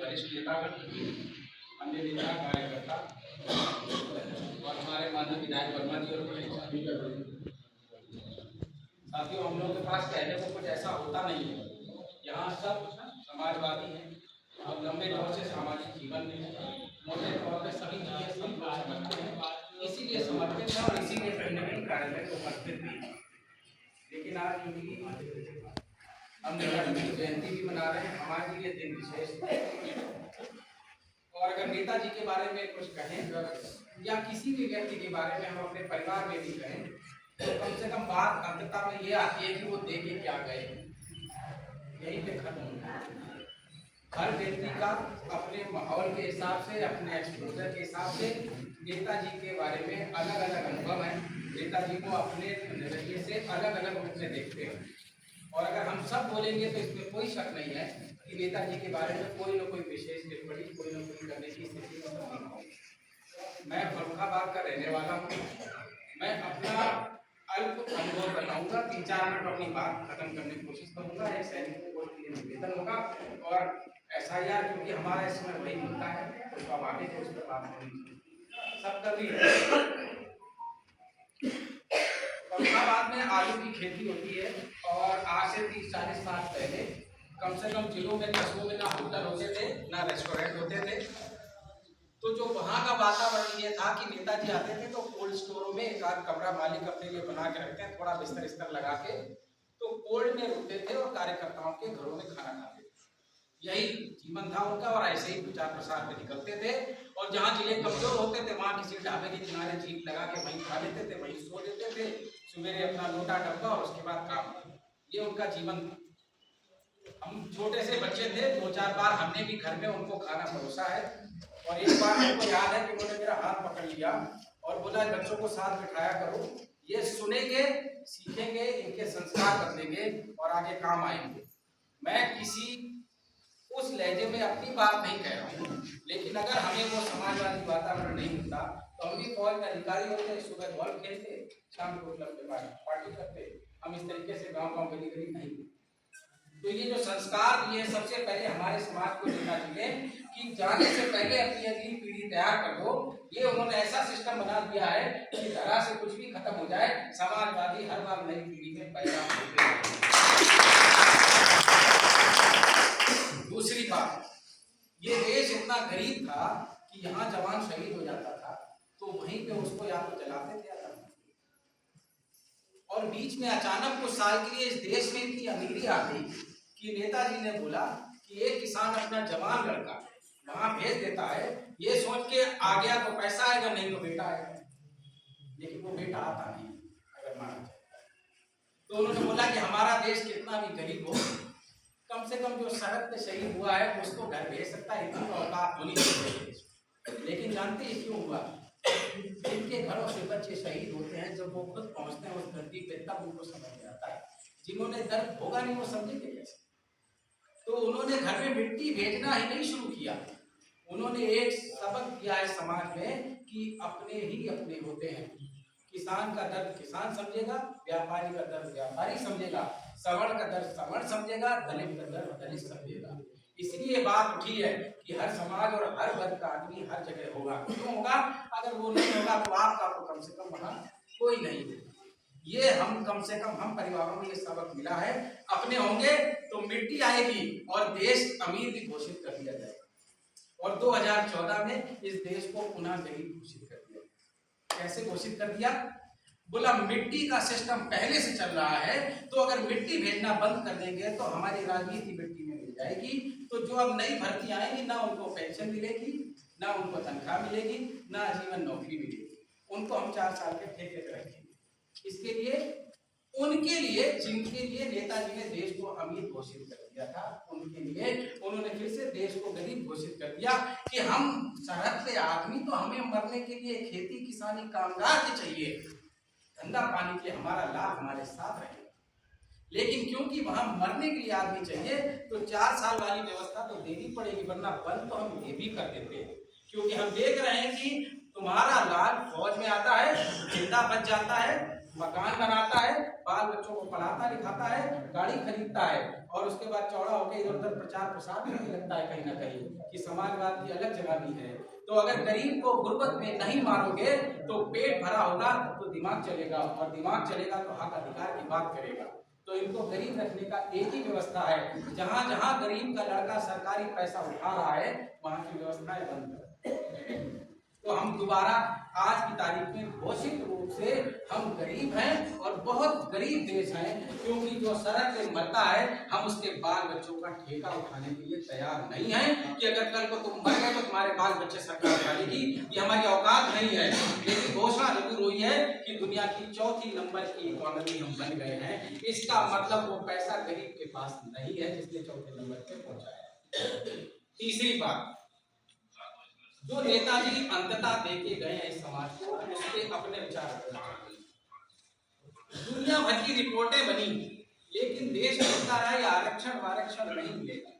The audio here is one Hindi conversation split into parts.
वरिष्ठ नेतागण, अन्य नेता कार्यकर्ता और हमारे माननीय विधायक वर्मा जी और साथियों, हम लोग के पास कहने को कुछ ऐसा होता नहीं है। यहाँ सब समाजवादी हैं और लंबे दौर से सामाजिक जीवन में है। मोटे तौर पर सभी चीजें सब लोग समझते हैं, इसीलिए समर्पित है और इसीलिए कहीं न कहीं कार्यालय को उपस्थित भी है। लेकिन आज उनकी हम नेताजी की जयंती भी मना रहे हैं, हमारे लिए दिन विशेष है। और अगर नेताजी के बारे में कुछ कहें या किसी भी व्यक्ति के बारे में हम अपने परिवार में भी कहें तो कम से कम बात अंततः में ये आती है कि वो दे के क्या गए, यहीं पे खत्म होता है। हर व्यक्ति का अपने माहौल के हिसाब से, अपने एक्सपोजर के हिसाब से नेताजी के बारे में अलग अलग अनुभव है। नेताजी को अपने नजरिए से अलग अलग रूप में देखते हैं और अगर हम सब बोलेंगे तो इसमें कोई शक नहीं है कि नेताजी के बारे में कोई न कोई विशेष टिप्पणी, कोई न कोई करने की स्थिति में नहीं होगी। मैं फर्रुखाबाद का रहने वाला हूँ। मैं अपना अल्प अनुभव बताऊंगा, 3-4 मिनट अपनी बात खत्म करने की कोशिश करूंगा। एक सैनिक को निवेदन होगा और SIR क्योंकि हमारा इसमें वही मुद्दा है तो स्वाभाविक है उस पर बात होनी सब कर रही। फर्रुखाबाद में आलू की खेती होती है और आज से 30-40 साल पहले कम से कम जिलों में, कस्बों में ना होटल होते थे ना रेस्टोरेंट होते थे। तो जो वहाँ का वातावरण ये था कि नेताजी आते थे तो कोल्ड स्टोरों में एक आध कमरा मालिक अपने लिए बना के रखते हैं, थोड़ा बिस्तर लगा के, तो कोल्ड में रुकते थे और कार्यकर्ताओं के घरों में खाना खाते थे। यही जीवन था उनका और ऐसे ही प्रचार प्रसार में निकलते थे। और जहाँ जिले कमजोर होते थे वहाँ किसी ढाबे के किनारे जीप लगा के वहीं खा लेते थे, वहीं सो देते थे, सवेरे अपना लोटा डब्बा और उसके बाद काम। ये उनका जीवन था। हम छोटे से बच्चे थे, 2-4 बार हमने भी घर में उनको खाना परोसा है और एक बार मुझको याद है कि उन्होंने मेरा हाथ पकड़ लिया और बोला बच्चों को साथ बिठाया करो, ये सुनेंगे, सीखेंगे, इनके संस्कार बदलेंगे और आगे काम आएंगे। मैं किसी उस लहजे में अपनी बात नहीं कह रहा हूँ, लेकिन अगर हमें वो समाजवादी वातावरण नहीं मिलता तो हम भी फौज में अधिकारी होते, सुबह बॉल खेलते, शाम को क्लब में पार्टी करते। हम इस तरीके से गाँव गली गली नहीं। तो ये जो संस्कार दिए सबसे पहले हमारे समाज को देना चाहिए कि जाने से पहले अपनी अगली पीढ़ी तैयार कर दो। ये उन्होंने ऐसा सिस्टम बना दिया है कि धरा से कुछ भी खत्म हो जाए, समाजवादी हर बार नई पीढ़ी में पैदा होते हैं। दूसरी बात, ये देश इतना गरीब था कि यहाँ जवान शहीद हो जाता था तो वहीं पे उसको या तो जलाते थे या और बीच में अचानक कुछ साल के लिए इस देश में इतनी अमीरी आ गई कि नेताजी ने बोला कि एक किसान अपना जवान लड़का वहां भेज देता है, ये सोच के आ गया तो पैसा आएगा, नहीं तो बेटा आएगा। लेकिन वो बेटा आता नहीं अगर माना जाए तो उन्होंने बोला कि हमारा देश कितना भी गरीब हो, कम से कम जो सड़क पे शहीद हुआ है उसको घर भेज सकता है, इतनी औकात होनी चाहिए। लेकिन जानते हैं क्यों हुआ? जिनके घरों से बच्चे शहीद होते हैं, जब वो खुद पहुंचते हैं उस धरती पे तब उनको समझ में आता है। जिन्होंने दर्द भोगा नहीं वो समझेंगे कैसे? तो उन्होंने घर में मिट्टी भेजना ही नहीं शुरू किया। उन्होंने एक सबक दिया है समाज में कि अपने ही अपने होते हैं। किसान का दर्द किसान समझेगा, व्यापारी का दर्द व्यापारी समझेगा, सवर्ण का दर्द सवर्ण समझेगा, दलित का दर्द दलित समझेगा। इसलिए बात उठी है कि हर समाज और हर वर्ग का आदमी हर जगह होगा। क्यों होगा? अगर वो नहीं होगा तो आपका तो कम से कम वहाँ कोई नहीं है। ये हम कम से कम हम परिवारों में ये सबक मिला है। अपने होंगे तो मिट्टी आएगी और देश अमीर भी घोषित कर दिया जाएगा। और 2014 में इस देश को पुनः गरीब घोषित कर दिया। कैसे घोषित कर दिया? बोला मिट्टी का सिस्टम पहले से चल रहा है, तो अगर मिट्टी भेजना बंद कर देंगे तो हमारी राजनीति मिट्टी में मिल जाएगी। तो जो अब नई भर्ती आएंगी ना उनको पेंशन मिलेगी, ना उनको तनख्वाह मिलेगी, ना आजीवन नौकरी मिलेगी। उनको हम 4 साल के ठेके पे रखेंगे। इसके लिए उनके लिए जिनके लिए नेताजी ने देश को अमीर घोषित कर दिया था, उनके लिए उन्होंने फिर से देश को गरीब घोषित कर दिया कि हम सरहद पे आदमी तो हमें मरने के लिए खेती किसानी कामगार के चाहिए, धंधा पानी के हमारा लाभ हमारे साथ रहेगा। लेकिन क्योंकि वहां मरने के लिए आदमी चाहिए तो 4 साल वाली व्यवस्था तो देनी पड़ेगी, वरना बंद तो हम ये भी कर देते हैं। क्योंकि हम देख रहे हैं कि तुम्हारा लाल फौज में आता है, जिंदा बच जाता है, मकान बनाता है, बाल बच्चों को पढ़ाता लिखाता है, गाड़ी खरीदता है, और उसके बाद चौड़ा होकर इधर उधर प्रचार प्रसार करने लगता है कहीं ना कहीं कि समाजवाद की अलग जगह भी है। तो अगर गरीब को गुर्बत में नहीं मारोगे तो पेट भरा होगा तो दिमाग चलेगा, और दिमाग चलेगा तो हक अधिकार की बात करेगा। तो इनको गरीब रखने का एक ही व्यवस्था है, जहां जहां गरीब का लड़का सरकारी पैसा उठा रहा है वहां की व्यवस्थाएं बंद करें। तो हम दोबारा आज की तारीख में घोषित रूप से हम गरीब हैं और बहुत गरीब देश हैं, क्योंकि जो सड़क पे मरता है हम उसके बाल बच्चों का ठेका उठाने के लिए तैयार नहीं हैं कि अगर कल को तुम मर गए तो तुम्हारे बाल बच्चे सरकार उठाएगी, ये हमारी औकात नहीं है। लेकिन घोषणा जरूर हुई है कि दुनिया की 4थी नंबर की इकोनॉमी हम बन गए हैं। इसका मतलब वो पैसा गरीब के पास नहीं है जिसने 4थे नंबर पे पहुंचा है। तीसरी बात, जो नेताजी अंततः देके गए हैं इस समाज को, उस पर अपने विचार रखना चाहिए। दुनिया भर की रिपोर्टें बनी, लेकिन देश बोलता है आरक्षण वारक्षण नहीं मिलेगा।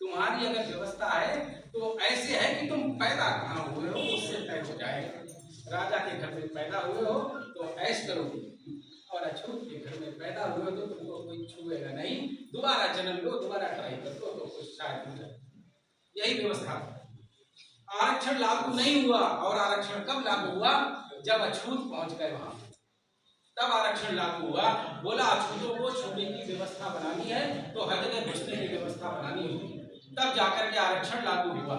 तुम्हारी अगर व्यवस्था है तो ऐसे है कि तुम पैदा कहाँ हुए हो उससे तय हो जाएगा। राजा के घर में पैदा हुए हो तो ऐश करोगे, और अछूत के घर में पैदा हुए हो तो तुमको कोई छुएगा नहीं। दोबारा जन्म लो, दोबारा ट्राई कर दो तो कुछ शायद हो जाए। यही व्यवस्था। आरक्षण लागू नहीं हुआ, और आरक्षण कब लागू हुआ? जब अछूत पहुंच गए वहां, तब आरक्षण लागू हुआ। बोला अछूतों को छूने की व्यवस्था बनानी है तो हर जगह घुसने की व्यवस्था बनानी होगी, तब जाकर के आरक्षण लागू हुआ।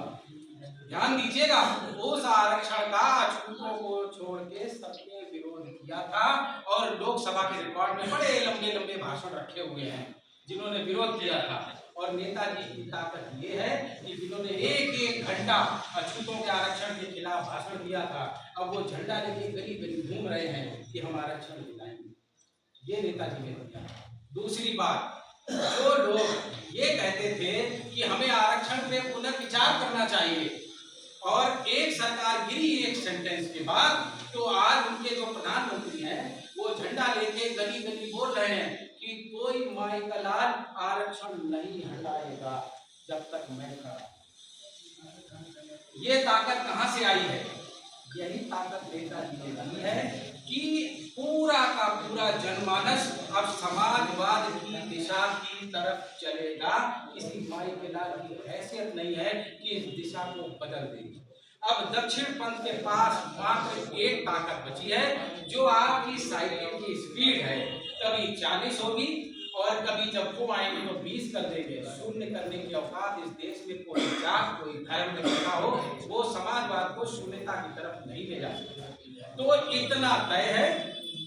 ध्यान दीजिएगा, उस आरक्षण का अछूतों को छोड़ के सबने विरोध किया था, और लोकसभा के रिकॉर्ड में बड़े लंबे लंबे भाषण रखे हुए हैं जिन्होंने विरोध किया था। और नेताजी की ताकत ये है कि जिन्होंने एक एक घंटा अछूतों के आरक्षण के खिलाफ भाषण दिया था, अब वो झंडा लेके गली गली घूम रहे हैं कि हम आरक्षण दिलाएंगे। ये नेताजी ने दिया। दूसरी बात, जो लोग ये कहते थे कि हमें आरक्षण पे पुनर्विचार करना चाहिए, और एक सरकार गिरी एक सेंटेंस के बाद, तो आज उनके जो प्रधानमंत्री हैं वो झंडा लेके गली गली बोल रहे हैं कि कोई माई का लाल आरक्षण नहीं हटाएगा जब तक मैं खड़ा। ये ताकत कहां से आई है? यही ताकत नेताजी ने दी है कि पूरा का पूरा जनमानस अब समाजवाद की दिशा की तरफ चलेगा। किसी माई के लाल की हैसियत नहीं है कि इस दिशा को बदल देगी। अब दक्षिण पंथ के पास मात्र एक ताकत बची है, जो आपकी साइकिल की स्पीड है, कभी 40 होगी और कभी जब वो आएंगे तो 20 कर देंगे। शून्य करने की औकात इस देश में कोई जात कोई धर्म रखा हो, वो समाजवाद को शून्यता की तरफ नहीं ले जा सकता। तो इतना तय है,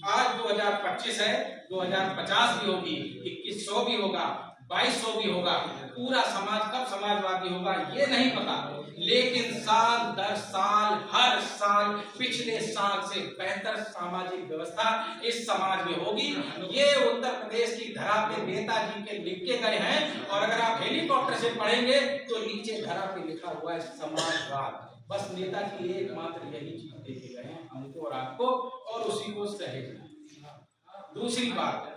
आज 2025 है, 2050 भी होगी, 2100 भी होगा, 2200 भी होगा। पूरा समाज कब समाजवादी होगा ये नहीं पता, लेकिन साल दर साल हर साल पिछले साल से बेहतर सामाजिक व्यवस्था इस समाज में होगी। ये उत्तर प्रदेश की धरा पे नेताजी के लिख के गए हैं, और अगर आप हेलीकॉप्टर से पढ़ेंगे तो नीचे धरा पे लिखा हुआ है समाजवाद। बस नेताजी एकमात्र यही चीज दे के गए हैं हमको और आपको, और उसी को सहेजना। दूसरी बात,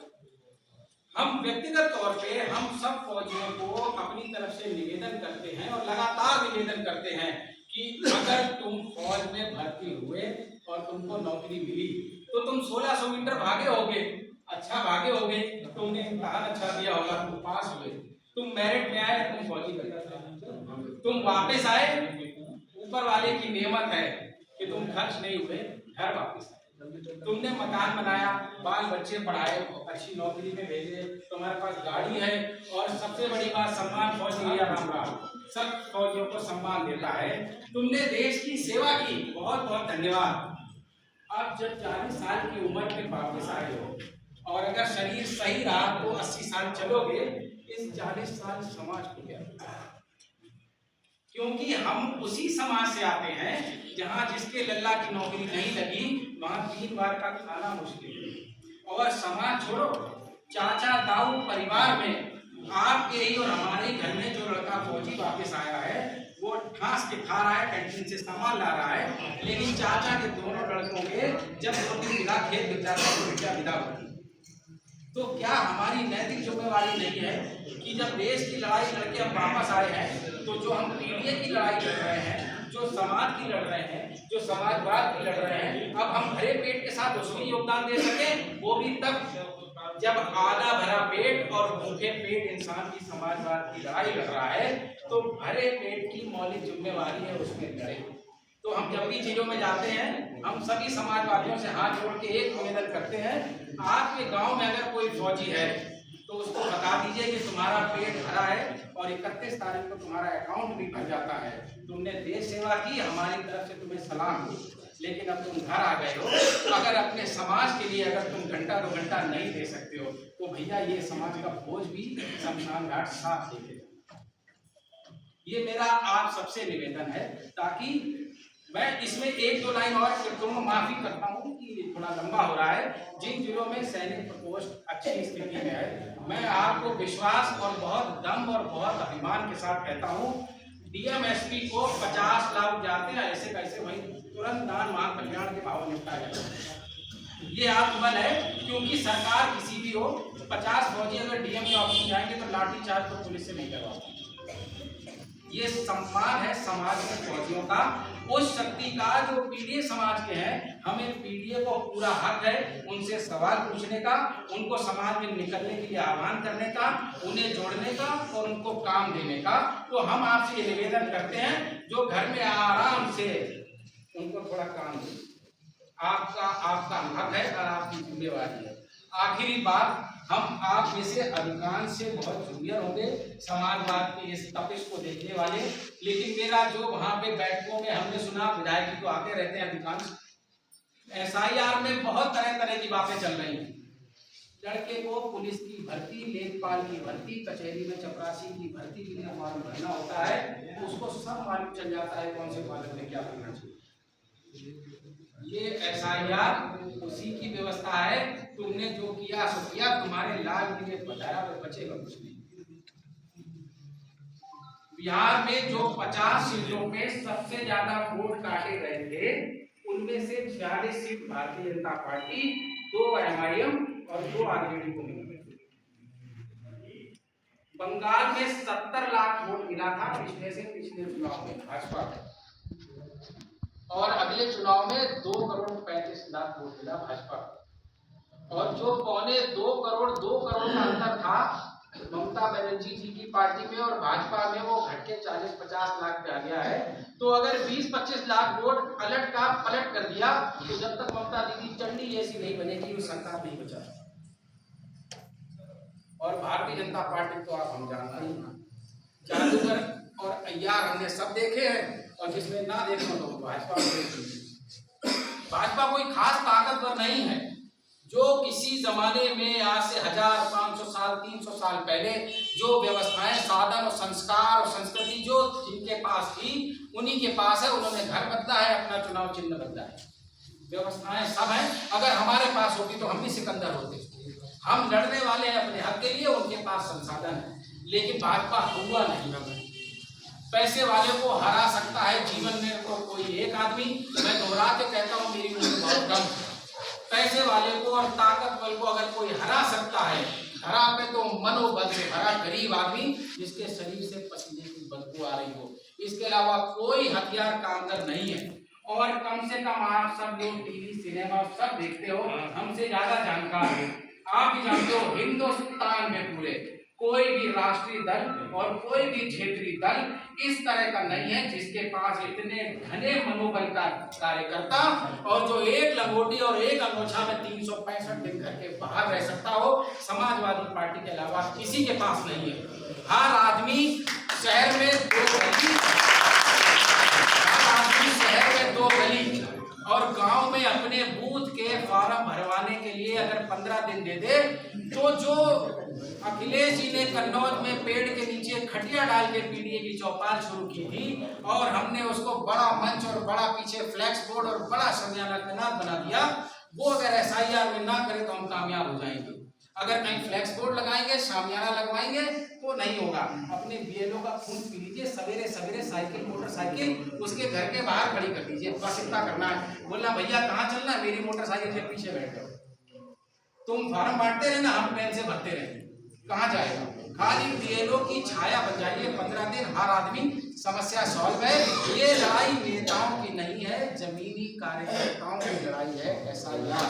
हम व्यक्तिगत तौर पे हम सब फौजियों को अपनी तरफ से निवेदन करते हैं और लगातार निवेदन करते हैं कि अगर तुम फौज में भर्ती हुए और तुमको नौकरी मिली तो तुम 1600 मीटर भागे होगे, अच्छा भागे होगे, तुमने इम्तिहान अच्छा दिया होगा, तुम पास हुए, तुम मेरिट में आए, तुम फौजी बने, तुम वापस आए, ऊपर वाले की नेमत है कि तुम खर्च नहीं हुए, घर वापस आए, तुमने मकान बनाया, बाल बच्चे पढ़ाए, अच्छी नौकरी में भेजे, तुम्हारे पास गाड़ी है, और सबसे बड़ी बात सम्मान फौजी लिया हमारा, सब फौजियों को सम्मान देता है। तुमने देश की सेवा की, बहुत बहुत धन्यवाद। अब जब 40 साल की उम्र में वापस आए हो, और अगर शरीर सही रहा तो 80 साल चलोगे, इस 40 साल समाज को क्या, क्योंकि हम उसी समाज से आते हैं जहां जिसके लल्ला की नौकरी नहीं लगी वहां 3 बार का खाना मुश्किल है। और समाज छोड़ो, चाचा ताऊ परिवार में आपके ही और हमारे घर में जो लड़का फौजी वापस आया है वो ठास के खा रहा है, कैंटीन से सामान ला रहा है, लेकिन चाचा के दोनों लड़कों के जब 2-3 बीघा खेत बिक जाता है तो बेटा विदा होती। तो क्या हमारी नैतिक जिम्मेवारी नहीं है कि जब देश की लड़ाई लड़के हम वापस आए हैं तो जो हम पीडीए की लड़ाई लड़ रहे हैं, जो समाज की लड़ रहे हैं, जो समाजवाद की लड़ रहे हैं, अब हम भरे पेट के साथ उसमें योगदान दे सके, वो भी तब जब आधा भरा पेट और भूखे पेट इंसान की समाजवाद की लड़ाई लड़ रहा है, तो भरे पेट की मौलिक जिम्मेवारी है उसमें लड़े। तो हम जब भी जिलों में जाते हैं, हम सभी समाजवादियों से हाथ जोड़ के एक निवेदन करते हैं, आपके गांव में अगर कोई फौजी है तो उसको बता दीजिए कि तुम्हारा पेट भरा है और 31 तारीख को तुम्हारा अकाउंट भी भर जाता है, तुमने देश सेवा की, हमारी तरफ से तुम्हें सलाम। लेकिन अब तुम घर आ गए हो, अगर अपने समाज के लिए अगर तुम घंटा 2 घंटा नहीं दे सकते हो, तो भैया ये समाज का बोझ भी शमशान घाट साफ देखेगा। ये मेरा आप सबसे निवेदन है, ताकि मैं इसमें 1-2 लाइन और तुम माफी करता हूँ कि थोड़ा लंबा हो रहा है। जिन जिलों में सैनिक प्रकोष्ठ अच्छी स्थिति में है, मैं आपको विश्वास और बहुत दम और बहुत अभिमान के साथ कहता हूँ, डीएमएसपी को 50 लाख जाते हैं ऐसे कैसे भाई तुरंत दान मांग कल्याण के भाव निपटा जाए। ये आत्मबल है, क्योंकि सरकार किसी भी हो, 50 फौजी अगर डीएम के ऑफिस में जाएंगे तो लाठी चार्ज तो पुलिस से नहीं करवाते। ये सम्मान है समाज के फौजियों का, उस शक्ति का जो पीडीए समाज के हैं। हमें पीडीए को पूरा हक है उनसे सवाल पूछने का, उनको समाज में निकलने के लिए आह्वान करने का, उन्हें जोड़ने का और उनको काम देने का। तो हम आपसे ये निवेदन करते हैं, जो घर में आराम से उनको थोड़ा काम दें, आपका हक है और आपकी जिम्मेवारी है। आखिरी बात, हम आप में से अधिकांश से बहुत जूनियर होंगे समाजवाद की इस तपिश को देखने वाले, लेकिन मेरा जो वहां पे बैठकों में हमने सुना, विधायक जी तो आते रहते हैं अधिकांश, एसआईआर में बहुत तरह तरह की बातें चल रही हैं। लड़के को पुलिस की भर्ती, लेखपाल की भर्ती, कचहरी में चपरासी की भर्ती के लिए फॉर्म भरना होता है, उसको सब मालूम चल जाता है कौन से कॉलेज में क्या करना चाहिए। ये एसआईआर उसी की व्यवस्था है, तुमने जो किया सो किया, तुम्हारे लाल किले बताया वो बचेगा कुछ नहीं। बिहार में जो 50 सीटों पे सबसे ज्यादा वोट काटे गए थे, उनमें से 46 seat Bharatiya Janata party, 2 MIM और 2 आरजेडी को मिली। बंगाल में 70 लाख वोट मिला था पिछले चुनाव में भाजपा को, और अगले चुनाव में 2 करोड़ 35 लाख वोट मिला भाजपा को। और जो 2 करोड़ का अंतर था ममता बनर्जी जी की पार्टी में और भाजपा में, वो घट के 40-50 लाख पे आ गया है। तो अगर 20-25 लाख वोट पलट कर दिया, तो जब तक ममता दीदी चंडी जैसी नहीं बनेगी, वो सरकार नहीं बचा। और भारतीय जनता पार्टी तो आप हम जानते ही, जादूगर और अय्यार हमने सब देखे हैं, और जिसने ना देखा तो भाजपा कोई खास ताकतवर नहीं है। जो किसी जमाने में आज से 1500 साल 300 साल पहले जो व्यवस्थाएं, साधन और संस्कार और संस्कृति जो जिनके पास थी, उन्हीं के पास है। उन्होंने घर बदला है, अपना चुनाव चिन्ह बदला है, व्यवस्थाएं सब हैं। अगर हमारे पास होती तो हम भी सिकंदर होते। हम लड़ने वाले हैं अपने हक के लिए, उनके पास संसाधन है, लेकिन भाजपा हुआ नहीं। पैसे वाले को हरा सकता है जीवन में तो कोई एक आदमी, मैं दोहरा के कहता हूँ, मेरी उम्र बहुत कम, पैसे वाले को और ताकतवर को अगर कोई हरा सकता है धरा पे, तो मनोबल से भरा गरीब आदमी जिसके शरीर से पसीने की बदबू आ रही हो, इसके अलावा कोई हथियार कामगर नहीं है। और कम से कम आप सब लोग टीवी सिनेमा सब देखते हो, हमसे ज्यादा जानकार हो, आप भी जानते हो हिंदुस्तान में पूरे कोई भी राष्ट्रीय दल और कोई भी क्षेत्रीय दल इस तरह का नहीं है जिसके पास इतने घने मनोबल का कार्यकर्ता और जो एक लंगोटी और एक अंगोछा में 365 दिन घर के बाहर रह सकता हो। समाजवादी पार्टी के अलावा किसी के पास नहीं है। हर आदमी शहर में 2 गली और गांव में अपने बूथ के फॉर्म भरवाने के लिए अगर 15 दिन दे दे, तो जो अखिलेश जी ने कन्नौज में पेड़ के नीचे खटिया डाल के पीडीए की चौपाल शुरू की थी, और हमने उसको बड़ा मंच और बड़ा पीछे फ्लैक्स बोर्ड और बड़ा शामियाना तैनात बना दिया, वो अगर एसआईआर में ना करे तो हम कामयाब हो जाएंगे। अगर कहीं फ्लैक्स बोर्ड लगाएंगे, शामियाना लगवाएंगे, तो नहीं होगा। अपने बीएलओ का खून पी लीजिए, सवेरे सवेरे साइकिल मोटरसाइकिल उसके घर के बाहर खड़ी कर दीजिए, बस इतना करना है। बोलना भैया कहाँ चलना है, मेरी मोटरसाइकिल के पीछे बैठ जाओ, तुम फार्म बांटते रहना, हम पेन से भरते रहेंगे, कहाँ जाएगा। खाली बीएलओ की छाया बन जाइए, 15 दिन हर आदमी, समस्या सॉल्व है। ये लड़ाई नेता कार्यकर्ताओं की लड़ाई है SIR।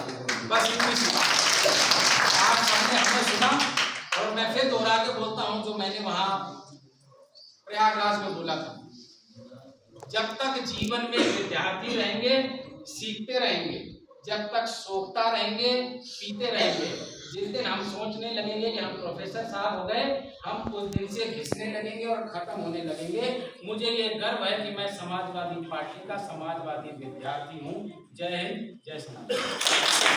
बस इतनी सी बात आप सबने हमने सुना, और मैं फिर दोहरा के बोलता हूँ जो मैंने वहाँ प्रयागराज में बोला था, जब तक जीवन में विद्यार्थी रहेंगे सीखते रहेंगे, जब तक सोखता रहेंगे पीते रहेंगे, जिस दिन हम सोचने लगेंगे कि हम प्रोफेसर साहब हो गए, हम उस दिन से घिसने लगेंगे और खत्म होने लगेंगे। मुझे ये गर्व है कि मैं समाजवादी पार्टी का समाजवादी विद्यार्थी हूँ। जय हिंद, जय सनातन।